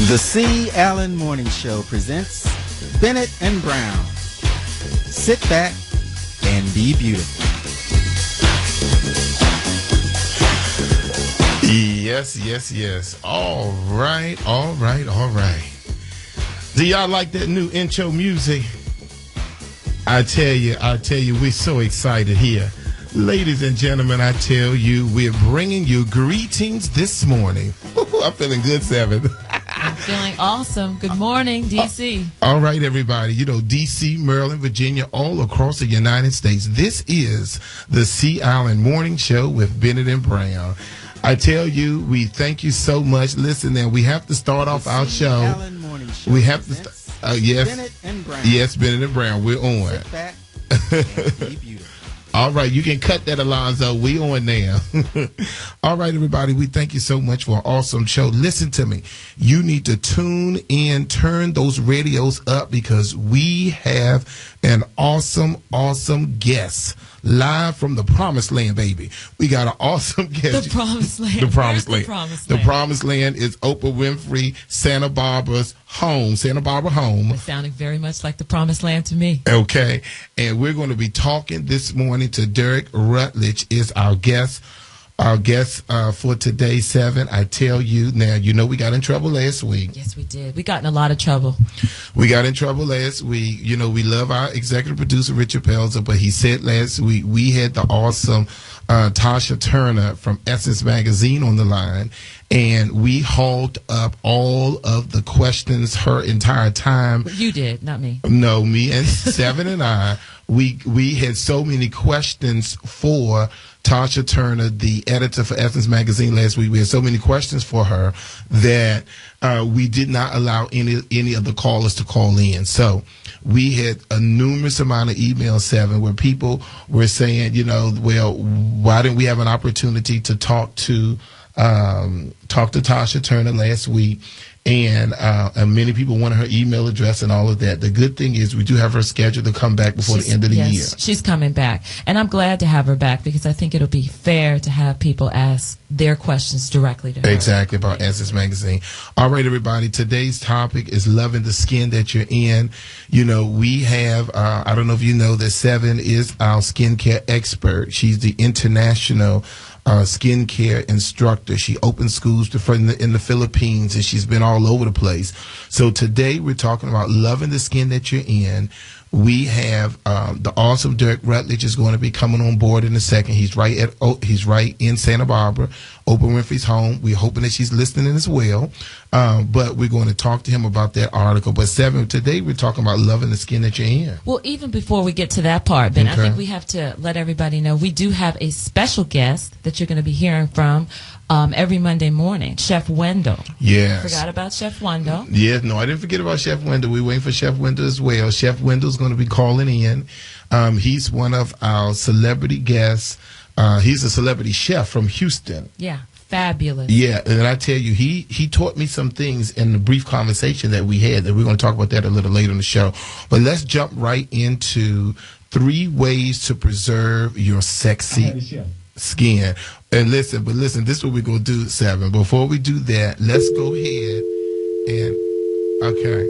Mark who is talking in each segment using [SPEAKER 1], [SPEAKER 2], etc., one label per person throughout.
[SPEAKER 1] The C. Allen Morning Show presents Bennett and Brown. Sit back and be beautiful.
[SPEAKER 2] Yes. All right. Do y'all like that new intro music? I tell you, we're so excited here. Ladies and gentlemen, I tell you, we're bringing you greetings this morning. I'm feeling good, Seven.
[SPEAKER 3] I'm feeling awesome. Good morning, D.C.
[SPEAKER 2] All right, everybody. You know, D.C., Maryland, Virginia, all across the United States. This is the C. Allen Morning Show with Bennett and Brown. I tell you, we thank you so much. Listen, now, we have to start off our show.
[SPEAKER 1] Allen Morning Show.
[SPEAKER 2] We have to yes.
[SPEAKER 1] Bennett and Brown.
[SPEAKER 2] Yes, Bennett and Brown. We're on.
[SPEAKER 1] Sit back and be beautiful.
[SPEAKER 2] All right, you can cut that, Alonzo. We on now. All right, everybody, we thank you so much for an awesome show. Listen to me. You need to tune in, turn those radios up, because we have an awesome guest live from the Promised Land, baby. We got an awesome guest.
[SPEAKER 3] The Promised Land.
[SPEAKER 2] The Promised Land.
[SPEAKER 3] The
[SPEAKER 2] Promised Land is Oprah Winfrey, Santa Barbara's home. Santa Barbara home.
[SPEAKER 3] It's sounding very much like the Promised Land to me.
[SPEAKER 2] Okay. And we're going to be talking this morning to Derrick Rutledge is our guest. Our guest for today, 7. I tell you, now, you know we got in trouble last week.
[SPEAKER 3] Yes, we did. We got in a lot of trouble.
[SPEAKER 2] We got in trouble last week. You know, we love our executive producer, Richard Pelzer, but he said last week we had the awesome Tasha Turner from Essence Magazine on the line, and we hauled up all of the questions her entire time.
[SPEAKER 3] But you did, not me.
[SPEAKER 2] No, me and 7 and I. We had so many questions for Tasha Turner, the editor for Essence Magazine last week. We had so many questions for her that we did not allow any of the callers to call in. So we had a numerous amount of emails, 7, where people were saying, you know, well, why didn't we have an opportunity to talk to Tasha Turner last week? And many people wanted her email address and all of that. The good thing is we do have her scheduled to come back before the end of the year.
[SPEAKER 3] She's coming back. And I'm glad to have her back, because I think it'll be fair to have people ask their questions directly to her.
[SPEAKER 2] Exactly, about Essence Magazine. All right, everybody. Today's topic is loving the skin that you're in. You know, we have, I don't know if you know that 7 is our skincare expert. She's the international skincare instructor. She opens schools in the Philippines, and she's been all over the place. So today we're talking about loving the skin that you're in. We have the awesome Derrick Rutledge is going to be coming on board in a second. He's right in Santa Barbara, Oprah Winfrey's home. We're hoping that she's listening as well. But we're going to talk to him about that article. But 7, today we're talking about loving the skin that you're in.
[SPEAKER 3] Well, even before we get to that part, Ben, okay, I think we have to let everybody know we do have a special guest that you're going to be hearing from every Monday morning, Chef Wendell.
[SPEAKER 2] Yes.
[SPEAKER 3] Forgot about Chef Wendell.
[SPEAKER 2] Yeah, no, I didn't forget about Chef Wendell. We're waiting for Chef Wendell as well. Chef Wendell's going to be calling in. He's one of our celebrity guests. He's a celebrity chef from Houston.
[SPEAKER 3] Yeah, fabulous.
[SPEAKER 2] Yeah, and I tell you, he taught me some things in the brief conversation that we had, that we're going to talk about that a little later in the show. But let's jump right into 3 ways to preserve your sexy skin. And listen, this is what we're going to do, 7. Before we do that, let's go ahead and, okay,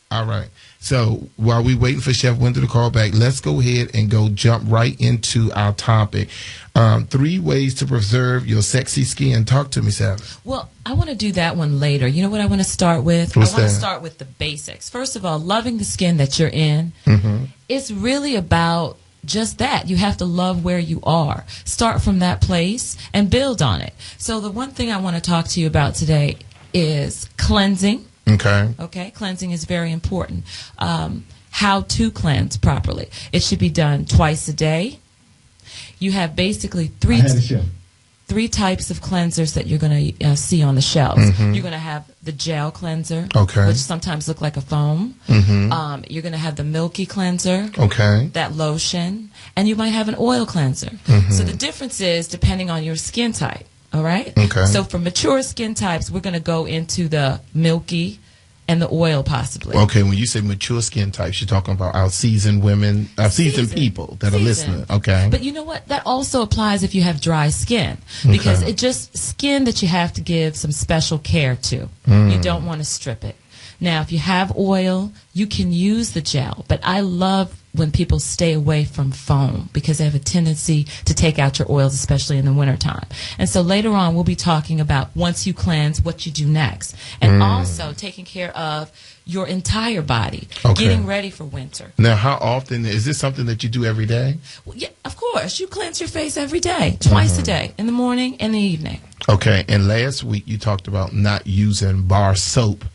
[SPEAKER 2] all right. So while we're waiting for Chef Wendell to call back, let's go ahead and jump right into our topic. 3 ways to preserve your sexy skin. Talk to me, 7.
[SPEAKER 3] Well, I want to do that one later. You know what I want to start with?
[SPEAKER 2] What's
[SPEAKER 3] I want
[SPEAKER 2] that?
[SPEAKER 3] to start with the basics. First of all, loving the skin that you're in. It's really about just that. You have to love where you are. Start from that place and build on it. So the one thing I want to talk to you about today is cleansing. Okay, cleansing is very important. How to cleanse properly. It should be done twice a day. You have basically 3 types of cleansers that you're going to see on the shelves. You're going to have the gel cleanser, which sometimes look like a foam. You're going to have the milky cleanser, that lotion, and you might have an oil cleanser. So the difference is depending on your skin type. All right?
[SPEAKER 2] Okay.
[SPEAKER 3] So for mature skin types, we're going to go into the milky and the oil possibly.
[SPEAKER 2] Okay, when you say mature skin types, you're talking about our seasoned women, our seasoned people that are listening. Okay.
[SPEAKER 3] But you know what? That also applies if you have dry skin, because it just skin that you have to give some special care to. You don't want to strip it. Now, if you have oil, you can use the gel, but I love when people stay away from foam because they have a tendency to take out your oils, especially in the wintertime. And so later on, we'll be talking about once you cleanse, what you do next. And also taking care of your entire body, getting ready for winter.
[SPEAKER 2] Now, how often, is this something that you do every day?
[SPEAKER 3] Well, yeah, of course. You cleanse your face every day, twice a day, in the morning and the evening.
[SPEAKER 2] Okay, and last week you talked about not using bar soap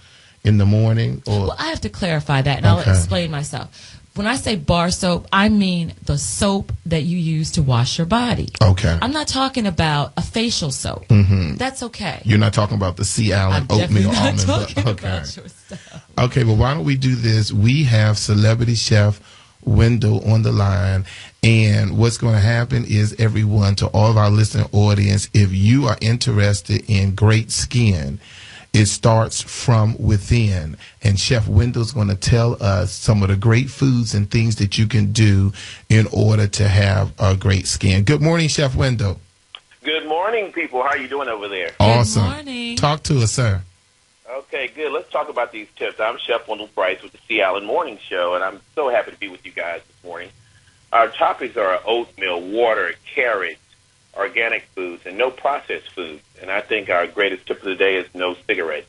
[SPEAKER 2] in the morning? Or?
[SPEAKER 3] Well, I have to clarify that, and I'll explain myself. When I say bar soap, I mean the soap that you use to wash your body. Okay. I'm not talking about a facial soap. That's okay.
[SPEAKER 2] You're not talking about the Sea Island oatmeal almond. Okay, well, why don't we do this? We have celebrity chef Wendell on the line, and what's going to happen is, everyone, to all of our listening audience, if you are interested in great skin, it starts from within, and Chef Wendell's going to tell us some of the great foods and things that you can do in order to have a great skin. Good morning, Chef Wendell.
[SPEAKER 4] Good morning, people. How are you doing over there?
[SPEAKER 2] Awesome.
[SPEAKER 3] Good morning.
[SPEAKER 2] Talk to us, sir.
[SPEAKER 4] Okay, good. Let's talk about these tips. I'm Chef Wendell Price with the Sea Island Morning Show, and I'm so happy to be with you guys this morning. Our topics are oatmeal, water, carrots, organic foods, and no processed foods. And I think our greatest tip of the day is no cigarettes.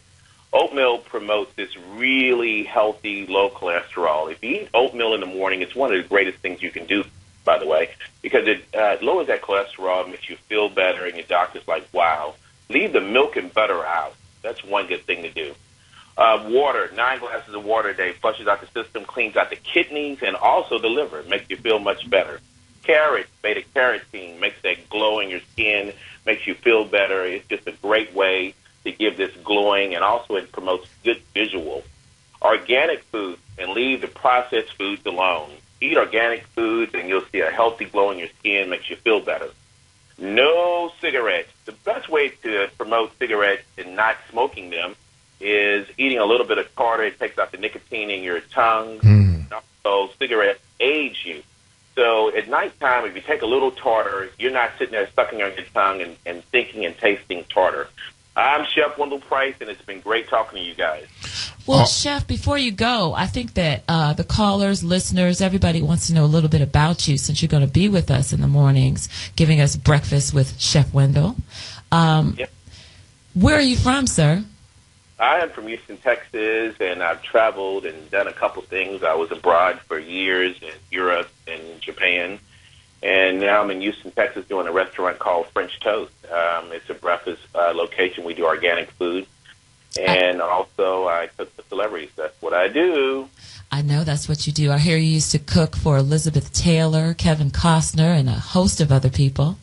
[SPEAKER 4] Oatmeal promotes this really healthy, low cholesterol. If you eat oatmeal in the morning, it's one of the greatest things you can do, by the way, because it lowers that cholesterol, makes you feel better, and your doctor's like, wow. Leave the milk and butter out. That's one good thing to do. Water, 9 glasses of water a day, flushes out the system, cleans out the kidneys, and also the liver. Makes you feel much better. Carrots, beta-carotene, makes that glow in your skin, makes you feel better. It's just a great way to give this glowing, and also it promotes good visual. Organic foods, and leave the processed foods alone. Eat organic foods, and you'll see a healthy glow in your skin, makes you feel better. No cigarettes. The best way to promote cigarettes and not smoking them is eating a little bit of tartar. It takes out the nicotine in your tongue. Also, cigarettes age you. So at nighttime, if you take a little tartar, you're not sitting there sucking on your tongue and thinking and tasting tartar. I'm Chef Wendell Price, and it's been great talking to you guys.
[SPEAKER 3] Well, Chef, before you go, I think that the callers, listeners, everybody wants to know a little bit about you, since you're going to be with us in the mornings, giving us breakfast with Chef Wendell.
[SPEAKER 4] Yep.
[SPEAKER 3] Where are you from, sir?
[SPEAKER 4] I am from Houston, Texas, and I've traveled and done a couple things. I was abroad for years in Europe and Japan, and now I'm in Houston, Texas, doing a restaurant called French Toast. It's a breakfast location. We do organic food, and also I cook for celebrities. That's what I do.
[SPEAKER 3] I know that's what you do. I hear you used to cook for Elizabeth Taylor, Kevin Costner, and a host of other people.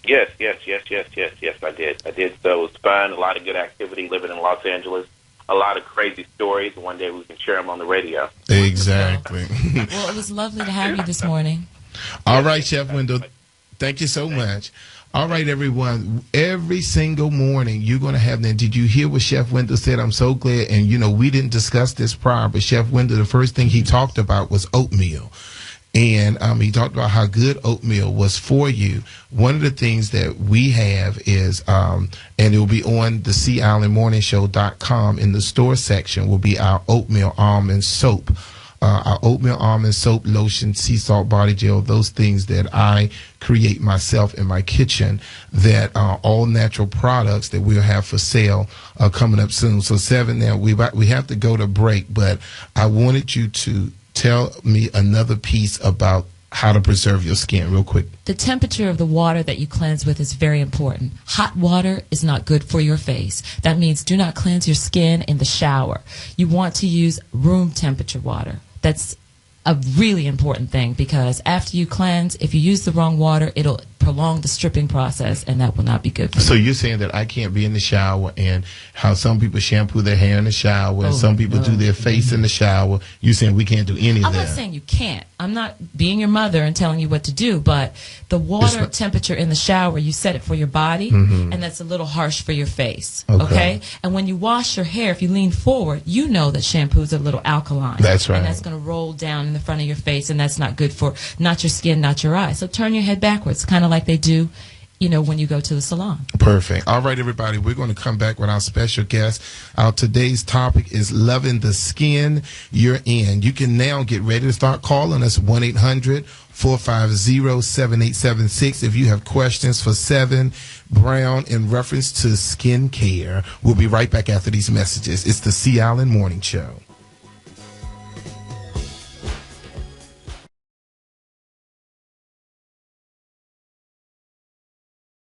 [SPEAKER 4] Yes, I did. So it was fun, a lot of good activity living in Los Angeles, a lot of crazy stories. One day we can share them on the radio.
[SPEAKER 2] Exactly.
[SPEAKER 3] Well, it was lovely to have you this morning.
[SPEAKER 2] All right, Chef Wendell, thank you so much. All right, everyone, every single morning you're going to have that. Did you hear what Chef Wendell said? I'm so glad. And, you know, we didn't discuss this prior, but Chef Wendell, the first thing he talked about was oatmeal. And he talked about how good oatmeal was for you. One of the things that we have is, and it will be on the SeaIslandMorningShow.com in the store section, will be our oatmeal almond soap. Our oatmeal almond soap, lotion, sea salt body gel, those things that I create myself in my kitchen, that are all natural products that we'll have for sale coming up soon. So 7 now, we have to go to break, but I wanted you to tell me another piece about how to preserve your skin real quick.
[SPEAKER 3] The temperature of the water that you cleanse with is very important. Hot water is not good for your face. That means do not cleanse your skin in the shower. You want to use room temperature water. That's a really important thing, because after you cleanse, if you use the wrong water, it'll prolong the stripping process, and that will not be good for
[SPEAKER 2] So
[SPEAKER 3] you.
[SPEAKER 2] you're saying that I can't be in the shower, and how some people shampoo their hair in the shower, and some people do their face in the shower. You're saying we can't do any of
[SPEAKER 3] I'm
[SPEAKER 2] that?
[SPEAKER 3] not saying you can't. I'm not being your mother and telling you what to do, but the water temperature in the shower, you set it for your body, and that's a little harsh for your face. Okay? And when you wash your hair, if you lean forward, you know that shampoo's a little alkaline.
[SPEAKER 2] That's right.
[SPEAKER 3] And that's going to roll down in the front of your face, and that's not good for not your skin, not your eyes. So turn your head backwards, kind of like they do, you know, when you go to the salon.
[SPEAKER 2] Perfect. All right, everybody, we're going to come back with our special guest. Our today's topic is loving the skin you're in. You can now get ready to start calling us, 1-800-450-7876. If you have questions for Seven Brown in reference to skin care. We'll be right back after these messages. It's the C. Allen Morning Show.